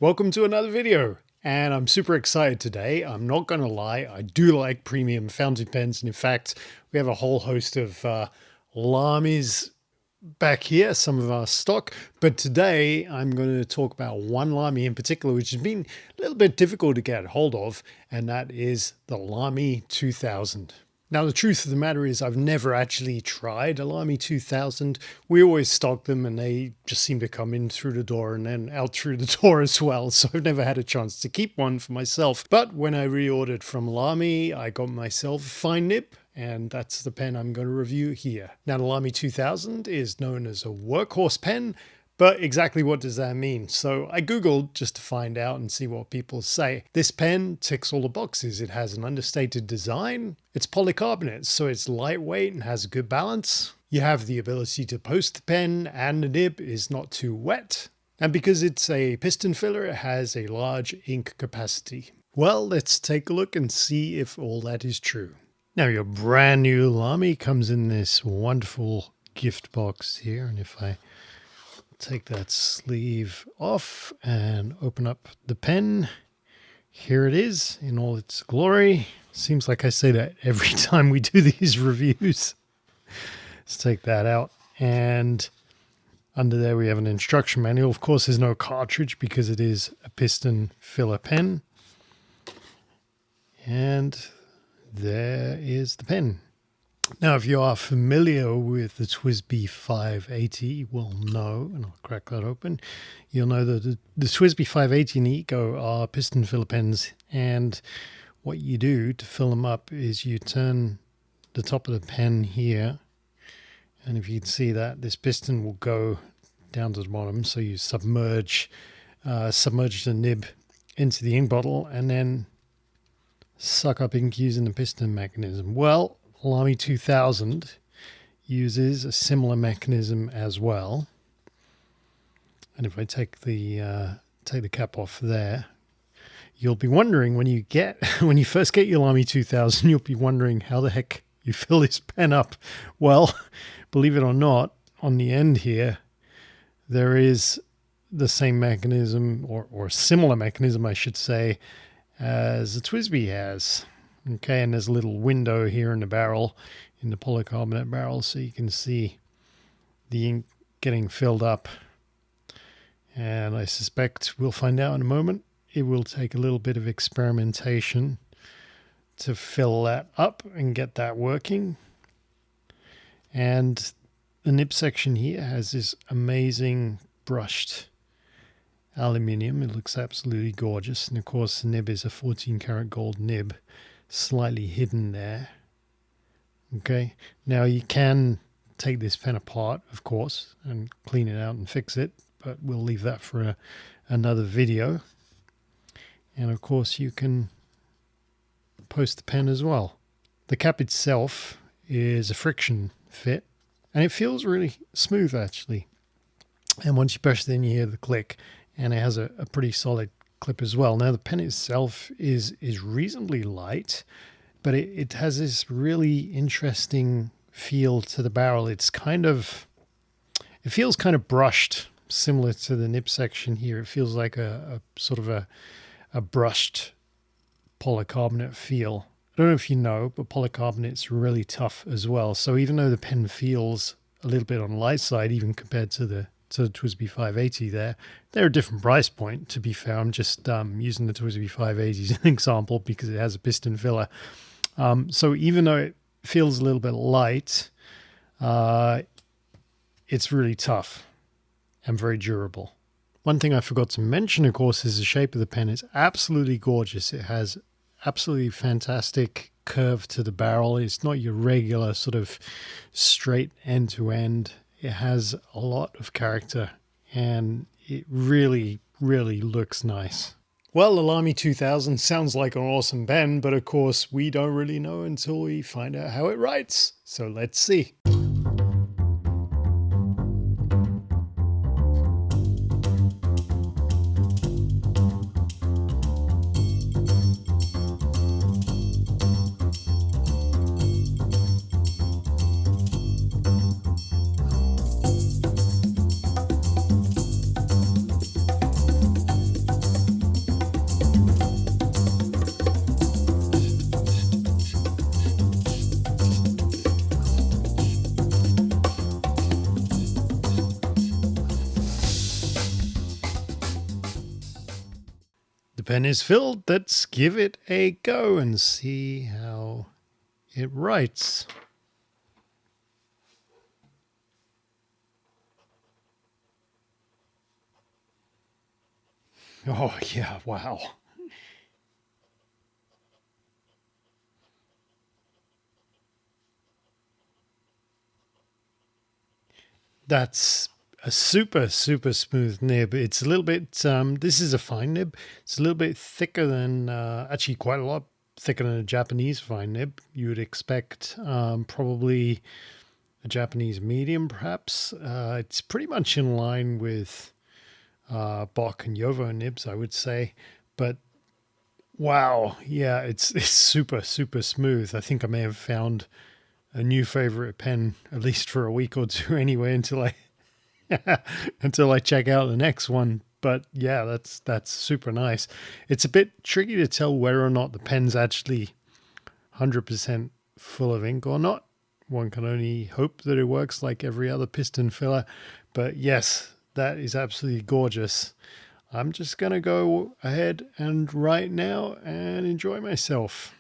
Welcome to another video, and I'm super excited today. I'm not going to lie, I do like premium fountain pens, and in fact, we have a whole host of Lamys back here, some of our stock, but today I'm going to talk about one Lamy in particular, which has been a little bit difficult to get hold of, and that is the Lamy 2000. Now, the truth of the matter is I've never actually tried a Lamy 2000. We always stock them and they just seem to come in through the door and then out through the door as well. So I've never had a chance to keep one for myself. But when I reordered from Lamy, I got myself a fine nib, and that's the pen I'm going to review here. Now, the Lamy 2000 is known as a workhorse pen, but exactly what does that mean? So I Googled just to find out and see what people say. This pen ticks all the boxes. It has an understated design. It's polycarbonate, so it's lightweight and has a good balance. You have the ability to post the pen, and the nib is not too wet. And because it's a piston filler, it has a large ink capacity. Well, let's take a look and see if all that is true. Now, your brand new Lamy comes in this wonderful gift box here, and if I take that sleeve off and open up the pen, here it is in all its glory. Seems like I say that every time we do these reviews. Let's take that out, and under there we have an instruction manual. Of course, there's no cartridge because it is a piston filler pen, and there is the pen. Now, if you are familiar with the TWSBI 580, you will know, and I'll crack that open, you'll know that the TWSBI 580 and Eco are piston filler pens, and what you do to fill them up is you turn the top of the pen here, and if you can see that, this piston will go down to the bottom, so you submerge the nib into the ink bottle and then suck up ink using the piston mechanism. Well, Lamy 2000 uses a similar mechanism as well. And if I take the cap off there, you'll be wondering when you first get your Lamy 2000, you'll be wondering how the heck you fill this pen up. Well, believe it or not, on the end here, there is the same mechanism or similar mechanism, I should say, as the TWSBI has. Okay, and there's a little window here in the barrel, in the polycarbonate barrel, so you can see the ink getting filled up. And I suspect we'll find out in a moment. It will take a little bit of experimentation to fill that up and get that working. And the nib section here has this amazing brushed aluminium. It looks absolutely gorgeous. And of course, the nib is a 14 karat gold nib, slightly hidden there. Okay, now you can take this pen apart, of course, and clean it out and fix it, but we'll leave that for another video. And of course, you can post the pen as well. The cap itself is a friction fit, and it feels really smooth actually. And once you push it in, you hear the click, and it has a pretty solid clip as well. Now, the pen itself is reasonably light, but it has this really interesting feel to the barrel. It feels kind of brushed, similar to the nib section here. It feels like a sort of a brushed polycarbonate feel. I don't know if you know, but polycarbonate's really tough as well. So even though the pen feels a little bit on the light side, even compared to the TWSBI 580 they're a different price point, to be fair. I'm just using the TWSBI 580 as an example because it has a piston filler. So even though it feels a little bit light, it's really tough and very durable. One thing I forgot to mention, of course, is the shape of the pen. It's absolutely gorgeous. It has absolutely fantastic curve to the barrel. It's not your regular sort of straight end to end. It has a lot of character, and it really, really looks nice. Well, the Lamy 2000 sounds like an awesome pen, but of course we don't really know until we find out how it writes. So let's see. pen is filled. Let's give it a go and see how it writes. Oh, yeah, wow. That's a super smooth nib. It's a little bit, this is a fine nib. It's a little bit thicker than, actually quite a lot thicker than a Japanese fine nib. You would expect probably a Japanese medium, perhaps. It's pretty much in line with Bock and Yovo nibs, I would say. But wow, yeah, it's super smooth. I think I may have found a new favorite pen, at least for a week or two anyway, until I until I check out the next one. But yeah, that's super nice. It's a bit tricky to tell whether or not the pen's actually 100% full of ink or not. One can only hope that it works like every other piston filler. But yes, that is absolutely gorgeous. I'm just going to go ahead and write now and enjoy myself.